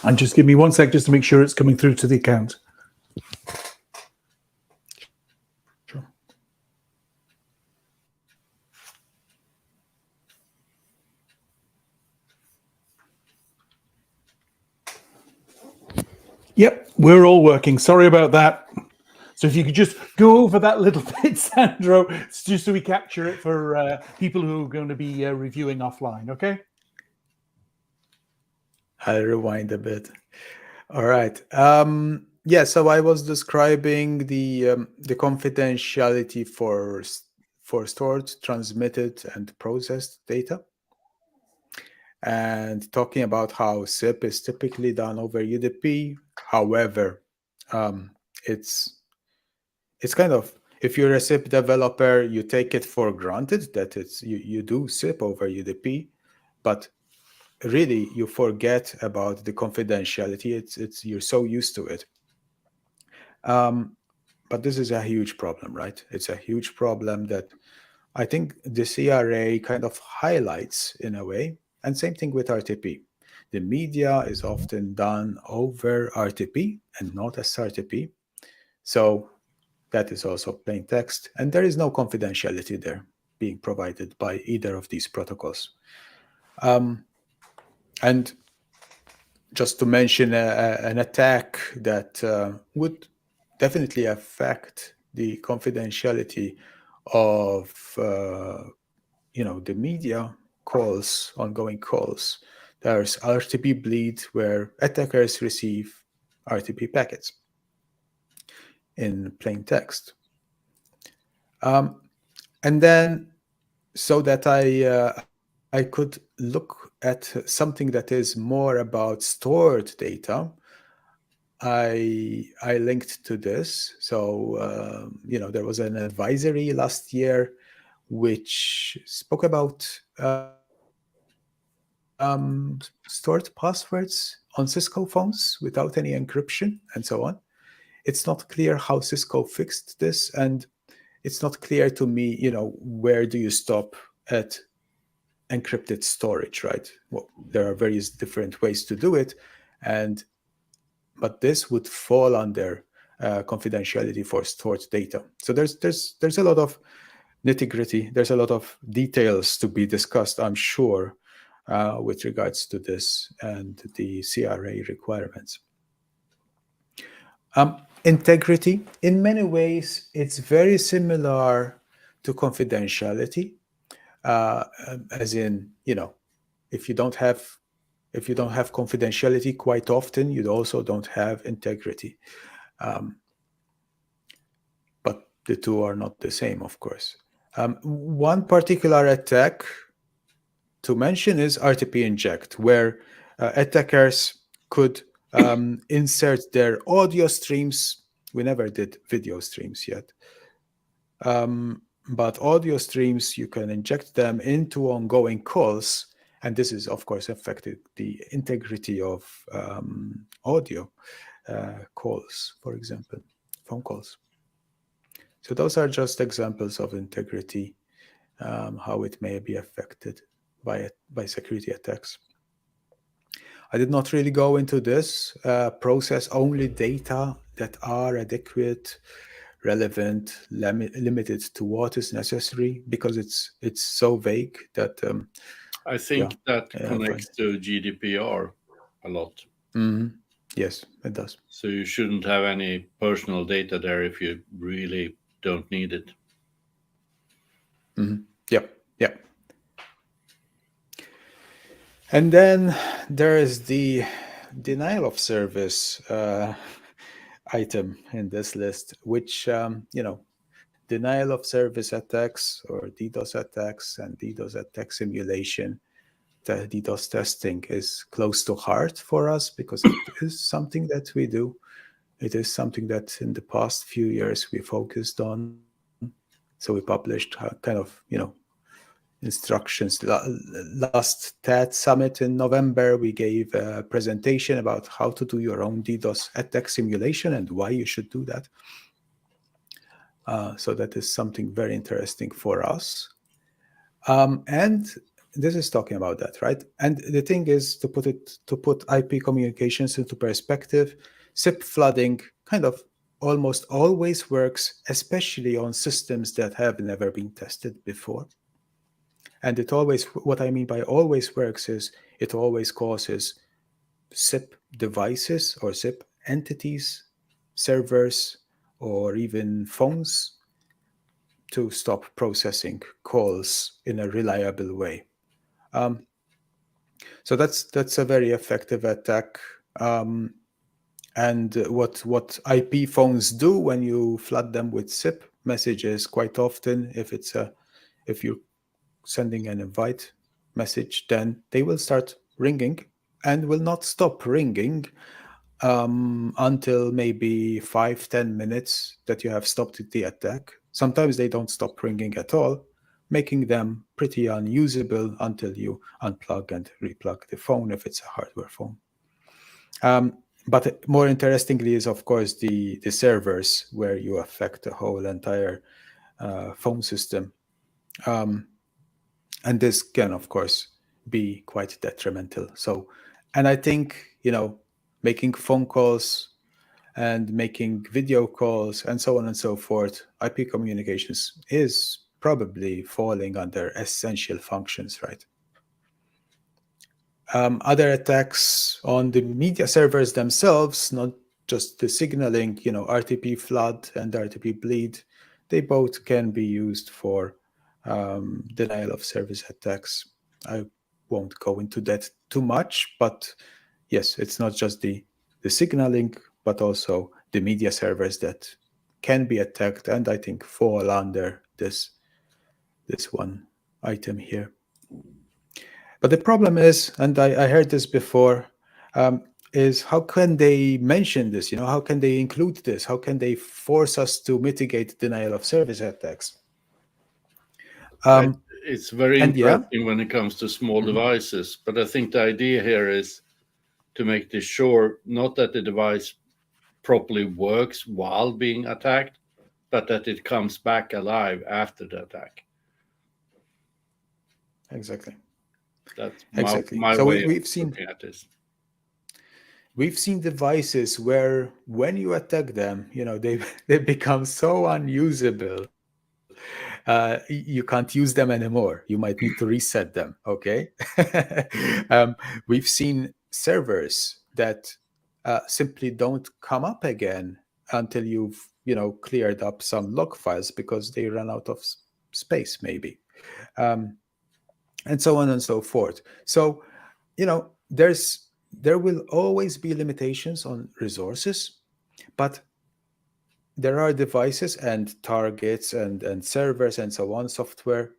And just give me 1 sec just to make sure it's coming through to the account. Sure. Yep, we're all working. Sorry about that. So if you could just go over that little bit, Sandro, just so we capture it for people who are going to be reviewing offline, okay? I'll rewind a bit. All right. Yeah, so I was describing the confidentiality for stored, transmitted, and processed data, and talking about how SIP is typically done over UDP. However, it's kind of, if you're a SIP developer, you take it for granted that you do SIP over UDP, but really you forget about the confidentiality. It's you're so used to it. But this is a huge problem, right? It's a huge problem that I think the CRA kind of highlights in a way. And same thing with RTP. The media is often done over RTP and not SRTP. So that is also plain text. And there is no confidentiality there being provided by either of these protocols. And just to mention an attack that would definitely affect the confidentiality of the media calls, ongoing calls. There's RTP bleed, where attackers receive RTP packets in plain text. And then, so that I could look at something that is more about stored data, I linked to this. So there was an advisory last year which spoke about stored passwords on Cisco phones without any encryption and so on. It's not clear how Cisco fixed this, and it's not clear to me, where do you stop at encrypted storage, right? Well, there are various different ways to do it, but this would fall under confidentiality for stored data. So there's a lot of nitty-gritty. There's a lot of details to be discussed, I'm sure, with regards to this and the CRA requirements. Integrity, in many ways, it's very similar to confidentiality, as in, if you don't have confidentiality, quite often you also don't have integrity. But the two are not the same, of course. One particular attack to mention is RTP inject, where attackers could insert their audio streams. We never did video streams yet. But audio streams, you can inject them into ongoing calls, and this is, of course, affected the integrity of audio calls, for example, phone calls. So those are just examples of integrity, how it may be affected by security attacks. I did not really go into this. Process only data that are adequate, relevant, limited to what is necessary, because it's so vague that I think that connects to GDPR a lot. Mm-hmm. Yes, it does. So you shouldn't have any personal data there if you really don't need it. Mm-hmm. Yep. And then there is the denial of service item in this list, which, denial of service attacks or DDoS attacks and DDoS attack simulation, the DDoS testing is close to heart for us because it is something that we do. It is something that in the past few years we focused on. So we published kind of, instructions. Last TAD Summit in November, we gave a presentation about how to do your own DDoS attack simulation and why you should do that. So that is something very interesting for us. And this is talking about that, right? And the thing is, to put IP communications into perspective, SIP flooding kind of almost always works, especially on systems that have never been tested before. And it always, what I mean by always works is it always causes SIP devices or SIP entities, servers, or even phones to stop processing calls in a reliable way. So that's a very effective attack. And what IP phones do when you flood them with SIP messages, quite often, if you're sending an invite message, then they will start ringing and will not stop ringing until maybe 5-10 minutes that you have stopped the attack. Sometimes they don't stop ringing at all, making them pretty unusable until you unplug and replug the phone if it's a hardware phone. But more interestingly is, of course, the servers, where you affect the whole entire phone system. And this can, of course, be quite detrimental. So, and I think, making phone calls and making video calls and so on and so forth, IP communications is probably falling under essential functions, right? Other attacks on the media servers themselves, not just the signaling, RTP flood and RTP bleed, they both can be used for denial of service attacks. I won't go into that too much, but yes, it's not just the signaling, but also the media servers that can be attacked, and I think fall under this one item here. But the problem is, and I heard this before, is how can they mention this? How can they include this? How can they force us to mitigate denial of service attacks? It's very interesting when it comes to small devices, but I think the idea here is to make this sure not that the device properly works while being attacked, but that it comes back alive after the attack. Exactly. That's exactly. my So way we've of seen looking at this. We've seen devices where when you attack them, they become so unusable. You can't use them anymore. You might need to reset them. Okay. We've seen servers that simply don't come up again until you've cleared up some log files because they run out of space, maybe, and so on and so forth. So there will always be limitations on resources, but there are devices and targets and servers and so on, software,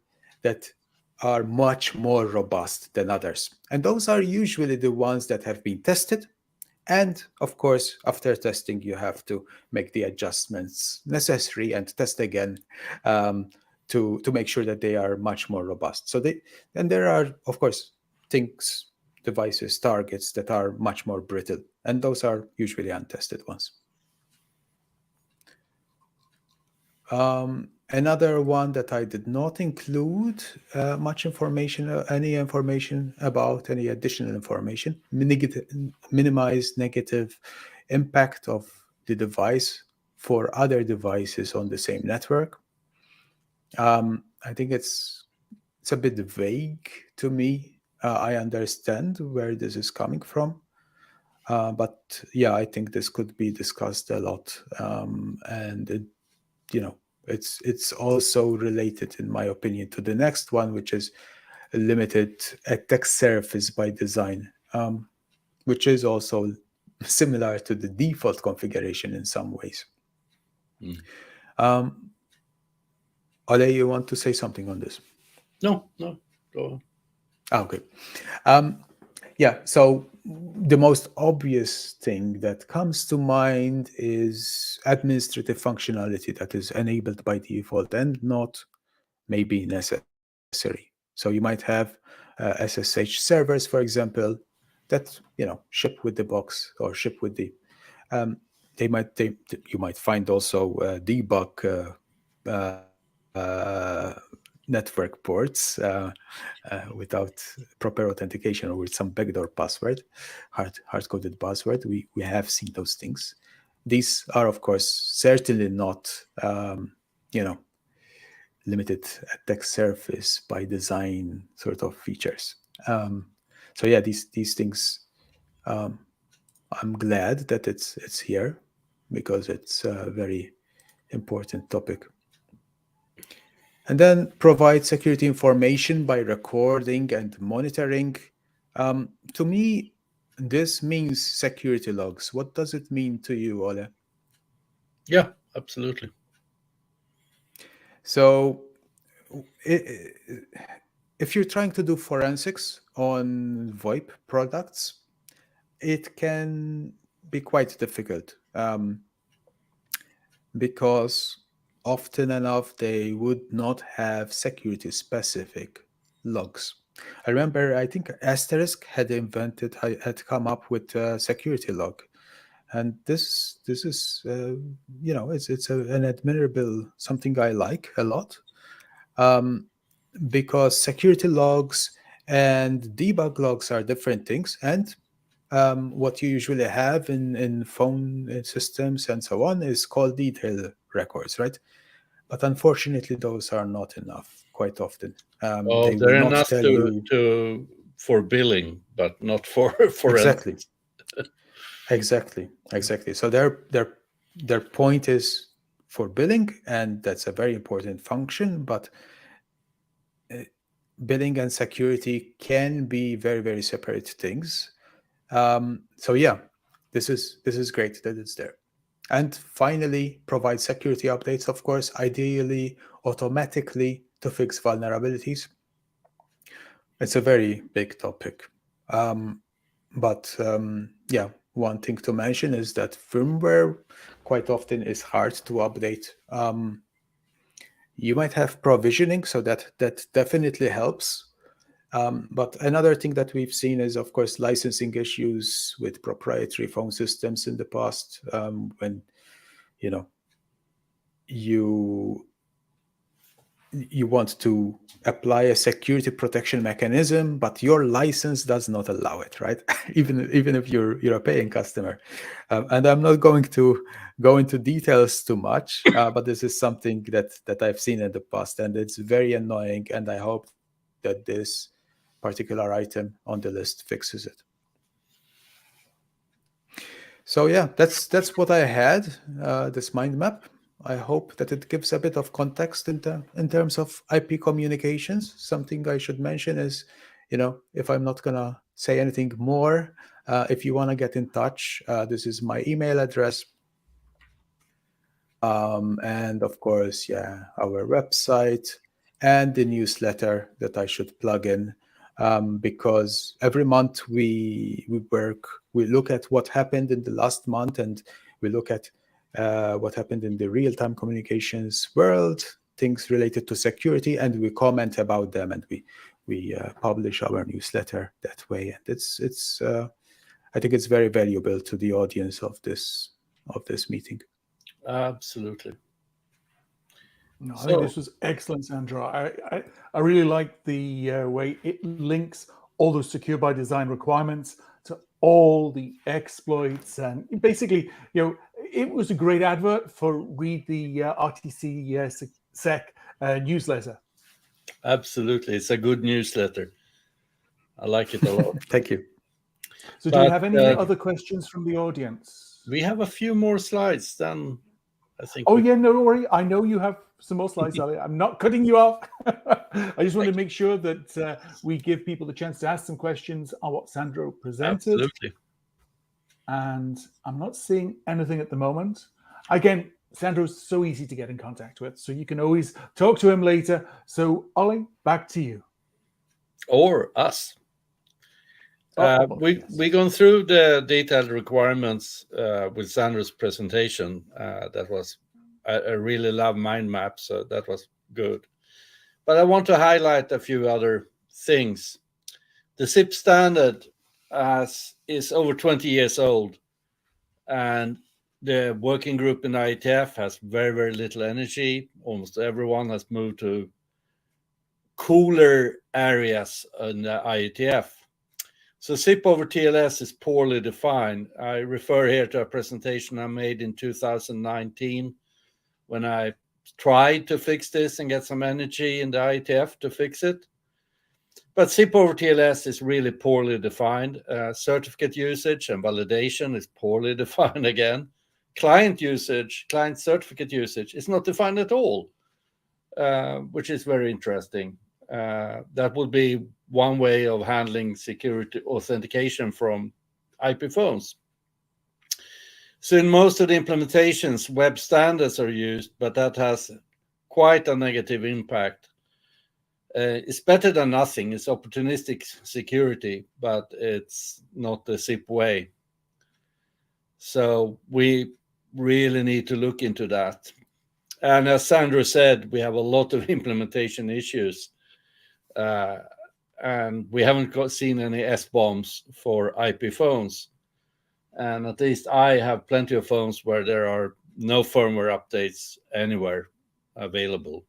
that are much more robust than others. And those are usually the ones that have been tested. And of course, after testing, you have to make the adjustments necessary and test again to make sure that they are much more robust. And there are, of course, devices, targets that are much more brittle, and those are usually untested ones. Another one that I did not include any information about, any additional information, minimize negative impact of the device for other devices on the same network. I think it's a bit vague to me. I understand where this is coming from. But yeah, I think this could be discussed a lot. And it's also related, in my opinion, to the next one, which is a limited attack surface by design, which is also similar to the default configuration in some ways. Olle, you want to say something on this? No, go on. Okay. Yeah, so the most obvious thing that comes to mind is administrative functionality that is enabled by default and not maybe necessary. So you might have SSH servers, for example, that ship with the box or ship with the. You might find also debug network ports without proper authentication or with some backdoor password, hard-coded password. We have seen those things. These are, of course, certainly not, limited attack surface by design sort of features. So yeah, these things, I'm glad that it's here because it's a very important topic. And then provide security information by recording and monitoring. To me, this means security logs. What does it mean to you, Ole? Yeah, absolutely. So if you're trying to do forensics on VoIP products, it can be quite difficult because often enough they would not have security specific logs. I remember, I think Asterisk had come up with a security log, and this is it's an admirable something I like a lot, because security logs and debug logs are different things, and what you usually have in phone systems and so on is called detail records, right? But unfortunately, those are not enough quite often. Oh, They will they're not enough tell you for billing, but not for exactly, forensics. exactly. So their point is for billing, and that's a very important function. But billing and security can be very, very separate things. So yeah, this is great that it's there. And finally, provide security updates, of course, ideally automatically to fix vulnerabilities. It's a very big topic. But yeah, one thing to mention is that firmware quite often is hard to update. You might have provisioning, so that definitely helps. But another thing that we've seen is, of course, licensing issues with proprietary phone systems in the past, when you want to apply a security protection mechanism, but your license does not allow it, right? even if you're a paying customer. And I'm not going to go into details too much, but this is something that I've seen in the past, and it's very annoying. And I hope that this particular item on the list fixes it. So yeah, that's what I had. This mind map. I hope that it gives a bit of context in terms of IP communications. Something I should mention is, if I'm not gonna say anything more, if you want to get in touch, this is my email address. And of course, yeah, our website and the newsletter that I should plug in, because every month we look at what happened in the last month, and we look at what happened in the real-time communications world, things related to security, and we comment about them, and we publish our newsletter that way. And it's I think it's very valuable to the audience of this meeting. Absolutely. No, I think this was excellent, Sandro. I really like the way it links all those secure by design requirements to all the exploits, and basically, it was a great advert for read the RTC Sec newsletter. Absolutely, it's a good newsletter. I like it a lot. Thank you. So, do we have any other questions from the audience? We have a few more slides. Then I think. Oh yeah, no, don't worry. I know you have some more slides, Ali. I'm not cutting you off. I just want to make sure that we give people the chance to ask some questions on what Sandro presented. Absolutely. And I'm not seeing anything at the moment. Again, Sandro's so easy to get in contact with, so you can always talk to him later. So, Ollie, back to you. Or us. We've gone through the detailed requirements with Sandro's presentation. That was, I really love mind maps, so that was good. But I want to highlight a few other things. The SIP standard is over 20 years old, and the working group in IETF has very, very little energy. Almost everyone has moved to cooler areas in the IETF. So SIP over TLS is poorly defined. I refer here to a presentation I made in 2019 when I tried to fix this and get some energy in the IETF to fix it. But SIP over TLS is really poorly defined. Certificate usage and validation is poorly defined again. Client usage, client certificate usage is not defined at all, which is very interesting. That would be one way of handling security authentication from IP phones. So in most of the implementations, web standards are used, but that has quite a negative impact. It's better than nothing. It's opportunistic security, but it's not the SIP way. So we really need to look into that. And as Sandro said, we have a lot of implementation issues. And we haven't seen any S-bombs for IP phones. And at least I have plenty of phones where there are no firmware updates anywhere available.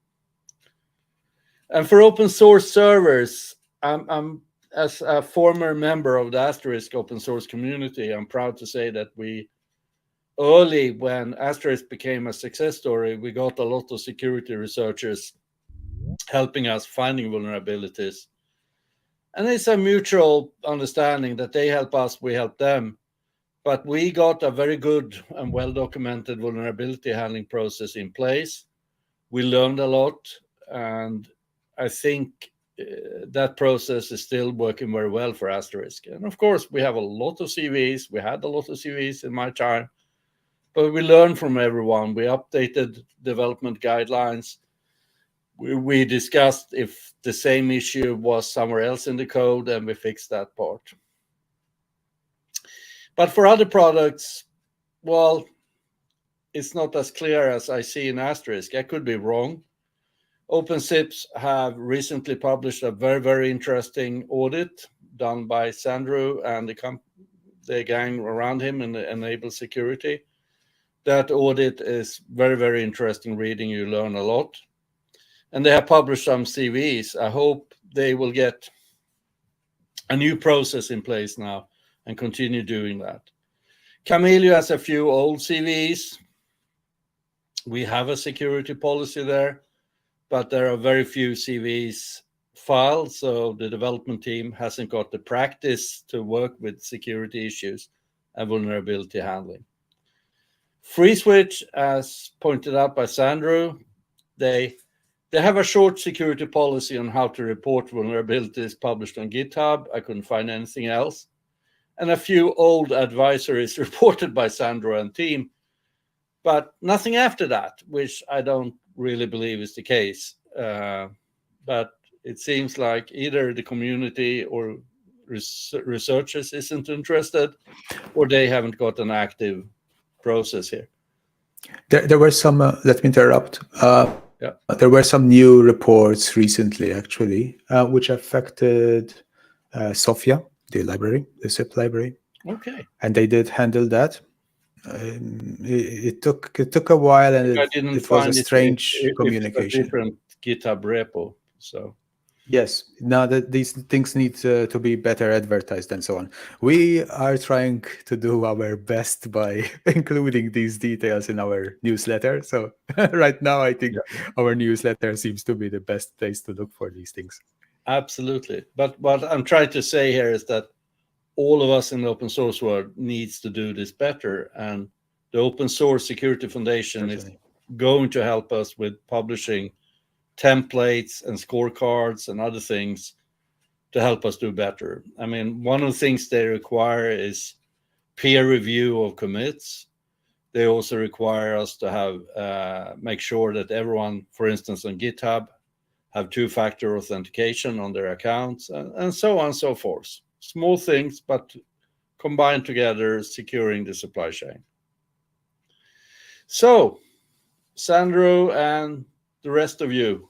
And for open source servers, I'm as a former member of the Asterisk open source community, I'm proud to say that we early, when Asterisk became a success story, we got a lot of security researchers helping us finding vulnerabilities. And it's a mutual understanding that they help us, we help them. But we got a very good and well-documented vulnerability handling process in place. We learned a lot, and I think that process is still working very well for Asterisk. And of course, we have a lot of CVs. We had a lot of CVs in my time, but we learned from everyone. We updated development guidelines. We discussed if the same issue was somewhere else in the code, and we fixed that part. But for other products, well, it's not as clear as I see in Asterisk. I could be wrong. OpenSIPs have recently published a very, very interesting audit done by Sandro and the gang around him in the Enable Security. That audit is very, very interesting reading. You learn a lot. And they have published some CVs. I hope they will get a new process in place now and continue doing that. Kamailio has a few old CVs. We have a security policy there, but there are very few CVs filed, so the development team hasn't got the practice to work with security issues and vulnerability handling. FreeSwitch, as pointed out by Sandro, they have a short security policy on how to report vulnerabilities published on GitHub. I couldn't find anything else. And a few old advisories reported by Sandro and team, but nothing after that, which I don't really believe is the case. But it seems like either the community or researchers isn't interested, or they haven't got an active process here. There were some, let me interrupt. There were some new reports recently, actually, which affected Sophia, the library, the SIP library. Okay. And they did handle that. It took a while, and it was a strange communication. It's a different GitHub repo, so. Yes, now that these things need to be better advertised and so on. We are trying to do our best by including these details in our newsletter. So right now, I think our newsletter seems to be the best place to look for these things. Absolutely. But what I'm trying to say here is that all of us in the open source world needs to do this better. And the Open Source Security Foundation is going to help us with publishing templates and scorecards and other things to help us do better. I mean, one of the things they require is peer review of commits. They also require us to have make sure that everyone, for instance, on GitHub, have two-factor authentication on their accounts, and so on and so forth. Small things, but combined together, securing the supply chain. So, Sandro and the rest of you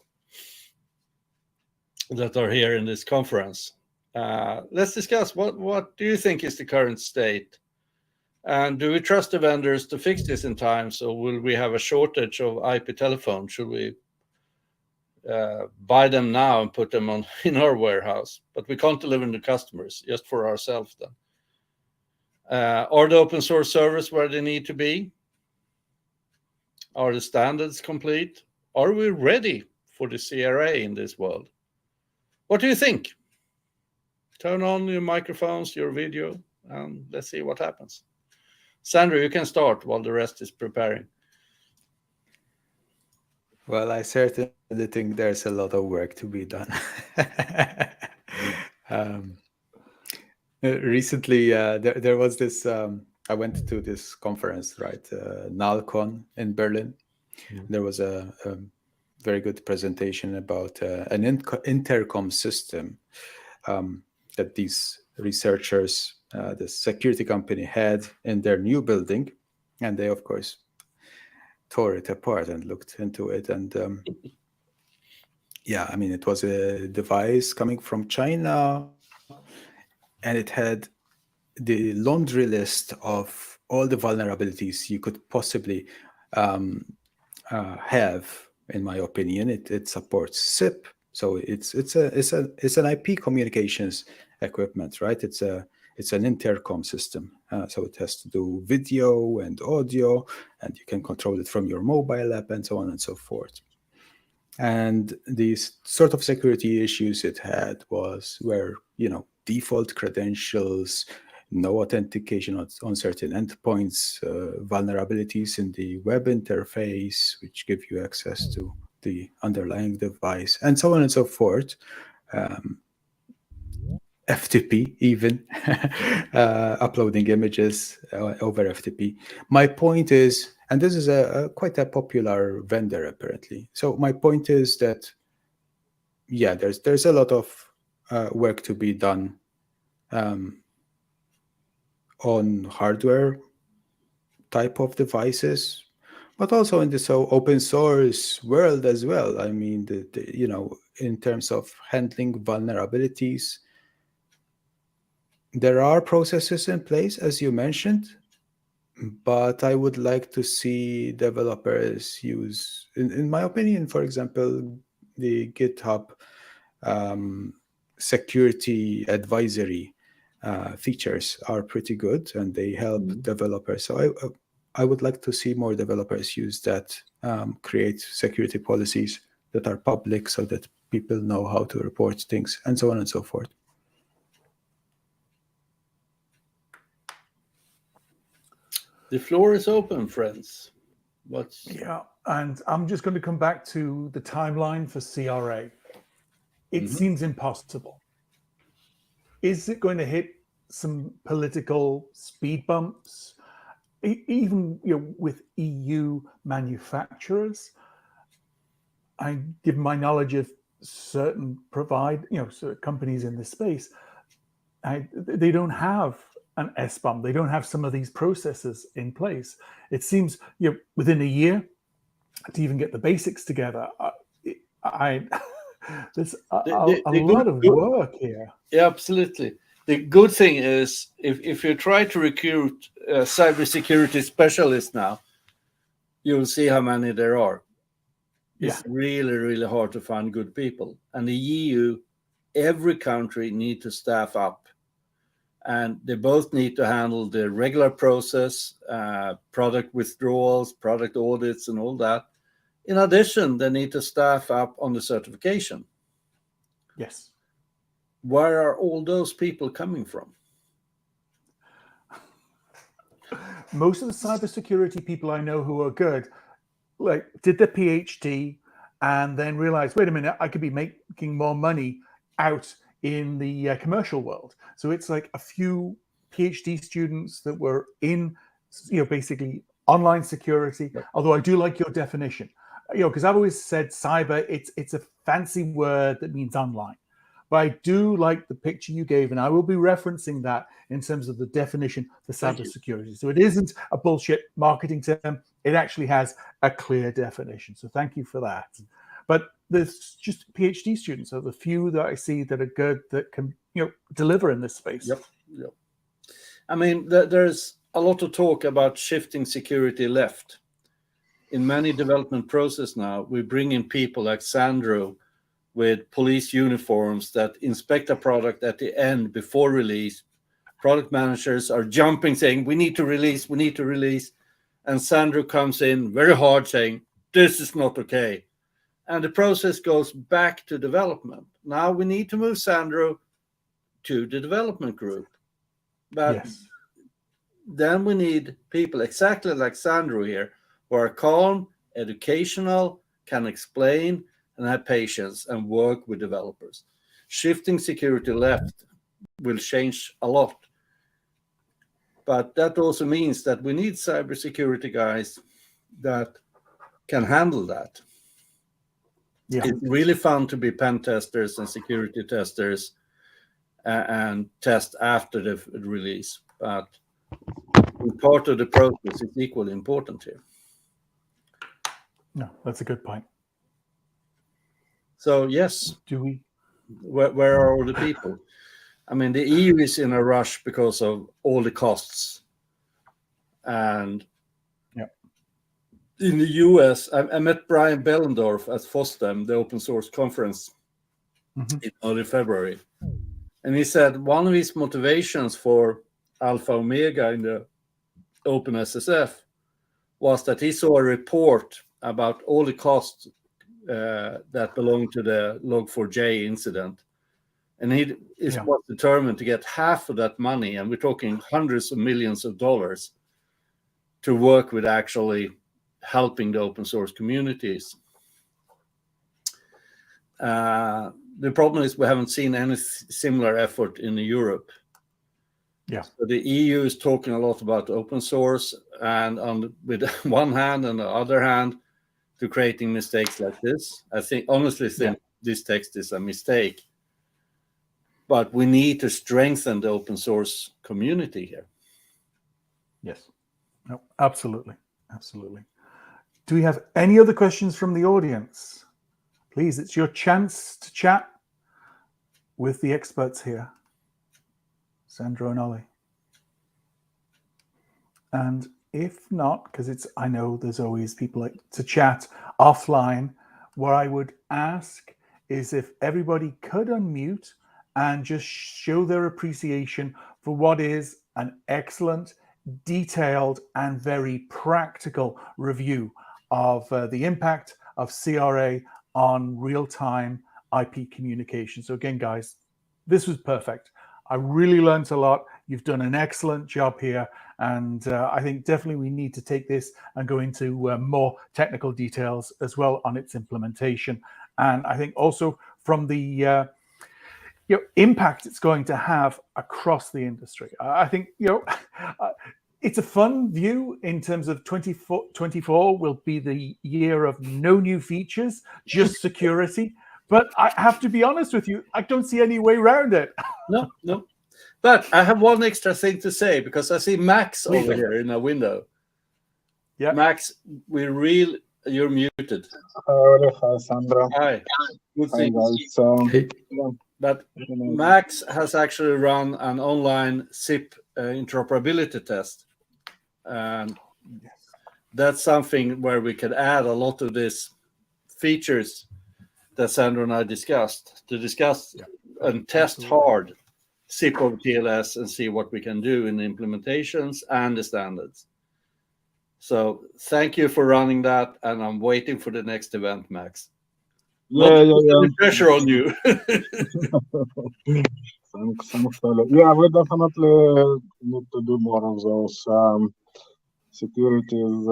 that are here in this conference, let's discuss what do you think is the current state? And do we trust the vendors to fix this in time? So will we have a shortage of IP telephone? Should we buy them now and put them on in our warehouse, but we can't deliver them to customers, just for ourselves then. Are the open source servers where they need to be? Are the standards complete? Are we ready for the CRA in this world? What do you think? Turn on your microphones, your video, and let's see what happens. Sandro, you can start while the rest is preparing. Well, I certainly think there's a lot of work to be done. Recently, there was this, I went to this conference, right? NALCON in Berlin. There was a very good presentation about an intercom system that these researchers, the security company, had in their new building. And they, of course, tore it apart and looked into it. And yeah, I mean, it was a device coming from China, and it had the laundry list of all the vulnerabilities you could possibly have. In my opinion, it supports SIP, so it's an IP communications equipment, right? It's an intercom system, so it has to do video and audio, and you can control it from your mobile app and so on and so forth. And these sort of security issues it had were default credentials, no authentication on certain endpoints, vulnerabilities in the web interface, which give you access to the underlying device, and so on and so forth. FTP even, uploading images over FTP. My point is, and this is quite a popular vendor apparently. So my point is that, yeah, there's a lot of work to be done on hardware type of devices, but also in this open source world as well. I mean, in terms of handling vulnerabilities, there are processes in place, as you mentioned, but I would like to see developers use, in my opinion, for example, the GitHub security advisory features are pretty good, and they help developers. So I would like to see more developers use that, create security policies that are public so that people know how to report things, and so on and so forth. The floor is open, friends. Yeah, and I'm just going to come back to the timeline for CRA. It seems impossible. Is it going to hit some political speed bumps, even with EU manufacturers? I give my knowledge of certain companies in this space. They don't have an SBOM. They don't have some of these processes in place. It seems within a year to even get the basics together. There's a lot of work here. Yeah, absolutely. The good thing is, if you try to recruit cybersecurity specialists now, you'll see how many there are. It's really, really hard to find good people. And the EU, every country need to staff up. And they both need to handle the regular process, product withdrawals, product audits, and all that. In addition, they need to staff up on the certification. Yes. Where are all those people coming from? Most of the cybersecurity people I know who are good, did the PhD and then realized, wait a minute, I could be making more money out in the commercial world. So it's like a few PhD students that were in, basically online security. Although I do like your definition, because I've always said cyber, it's a fancy word that means online. But I do like the picture you gave, and I will be referencing that in terms of the definition for cybersecurity. So it isn't a bullshit marketing term. It actually has a clear definition. So thank you for that. But there's just PhD students are the few that I see that are good, that can deliver in this space. Yep. I mean, there's a lot of talk about shifting security left. in many development process now, we bring in people like Sandro with police uniforms that inspect a product at the end before release. Product managers are jumping, saying, we need to release. And Sandro comes in very hard saying, this is not okay. And the process goes back to development. Now we need to move Sandro to the development group. But then we need people exactly like Sandro here, who are calm, educational, can explain, and have patience and work with developers. Shifting security left will change a lot. But that also means that we need cybersecurity guys that can handle that. Yeah. It's really fun to be pen testers and security testers and test after the release. But part of the process is equally important here. No, that's a good point. So yes, where are all the people? I mean, the EU is in a rush because of all the costs. And in the US, I met Brian Bellendorf at FOSDEM, the open source conference, in early February. And he said one of his motivations for Alpha Omega in the OpenSSF was that he saw a report about all the costs that belong to the Log4j incident. And he was determined to get half of that money, and we're talking hundreds of millions of dollars, to work with actually helping the open source communities. The problem is we haven't seen any similar effort in Europe. Yeah. So the EU is talking a lot about open source, and with one hand and the other hand, to creating mistakes like this. I honestly think this text is a mistake. But we need to strengthen the open source community here. Yes. No, absolutely. Absolutely. Do we have any other questions from the audience? Please, it's your chance to chat with the experts here, Sandro and Olle. And if not, because I know there's always people like to chat offline, what I would ask is if everybody could unmute and just show their appreciation for what is an excellent, detailed, and very practical review of the impact of CRA on real-time IP communication. So again, guys, this was perfect. I really learned a lot. You've done an excellent job here. And I think definitely we need to take this and go into more technical details as well on its implementation. And I think also from the impact it's going to have across the industry. I think, it's a fun view in terms of 2024 will be the year of no new features, just security. But I have to be honest with you, I don't see any way around it. No. But I have one extra thing to say, because I see Max over here in a window. Yeah. Max, you're muted. Hi, Sandro. Hi. Good Hi, thing. guys. But Max has actually run an online SIP interoperability test. And that's something where we could add a lot of these features that Sandro and I discussed, and test hard SIP over TLS and see what we can do in the implementations and the standards. So thank you for running that, and I'm waiting for the next event, Max. Yeah. Pressure on you. Thanks, Olle. Yeah, we definitely need to do more of those. Security is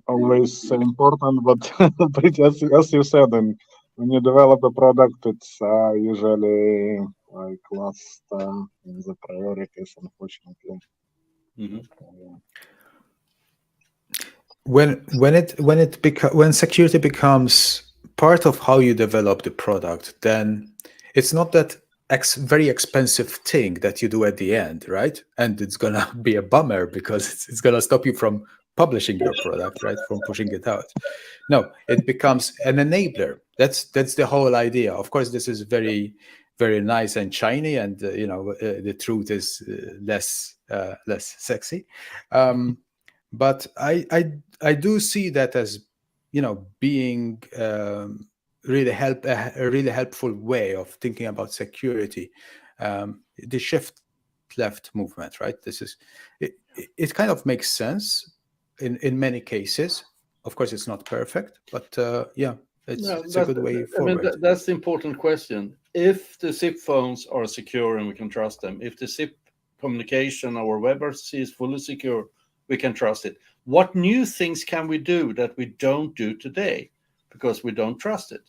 always important, but as you said, when you develop a product, it's usually like last in the priorities, unfortunately. When security becomes part of how you develop the product, then it's not that very expensive thing that you do at the end, right? And it's gonna be a bummer because it's gonna stop you from publishing your product, right? From pushing it out. No, it becomes an enabler. That's the whole idea. Of course, this is very, very nice and shiny, and the truth is less sexy. But I do see that as being really a really helpful way of thinking about security. The shift left movement, right? It kind of makes sense in many cases. Of course, it's not perfect, but it's a good way forward. That's the important question. If the SIP phones are secure and we can trust them, if the SIP communication or webrtc is fully secure, we can trust it. What new things can we do that we don't do today because we don't trust it?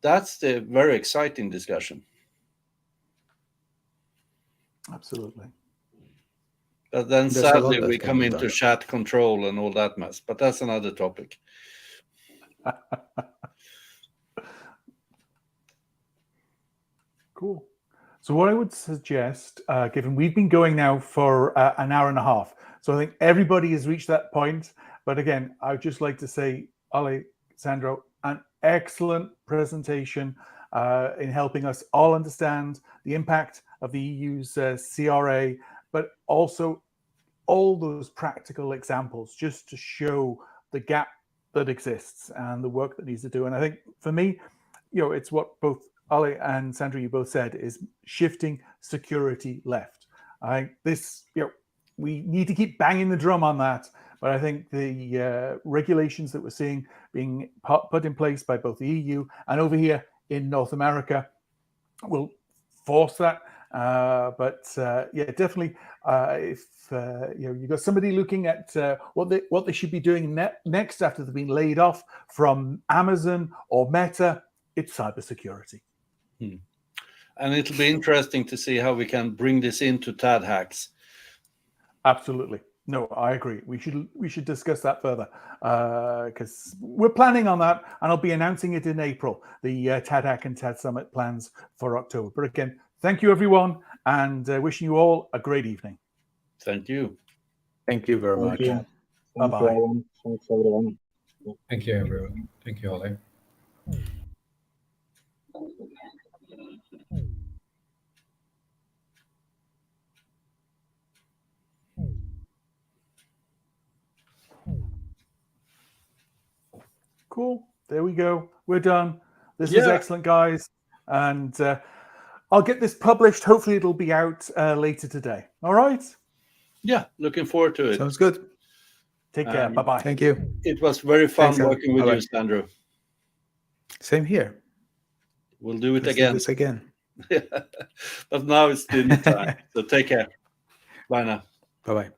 That's the very exciting discussion. Absolutely. But then sadly we come into chat control and all that mess, but that's another topic. Cool. So what I would suggest, given we've been going now for an hour and a half, so I think everybody has reached that point. But again, I would just like to say, Olle, Sandro, an excellent presentation in helping us all understand the impact of the EU's CRA, but also all those practical examples just to show the gap that exists and the work that needs to do. And I think for me, it's what both Olle and Sandro, you both said, is shifting security left. I think this, we need to keep banging the drum on that. But I think the regulations that we're seeing being put in place by both the EU and over here in North America will force that. Definitely, if you've got somebody looking at what they should be doing next after they've been laid off from Amazon or Meta, it's cybersecurity. And it'll be interesting to see how we can bring this into TAD hacks. Absolutely. No, I agree. We should discuss that further because we're planning on that, and I'll be announcing it in April, the TAD Hack and TAD Summit plans for October. But again, thank you, everyone, and wishing you all a great evening. Thank you. Thank you very much. Bye-bye. Thanks, everyone. Thank you, everyone. Thank you, Olle. Cool. There we go. We're done. This was excellent, guys. And I'll get this published. Hopefully it'll be out later today. All right? Yeah, looking forward to it. Sounds good. Take care. Bye-bye. Thank you. It was very fun Thanks, working with you, Sandro. Same here. We'll do it Let's again. do this again. But now it's dinner time. So take care. Bye now. Bye-bye.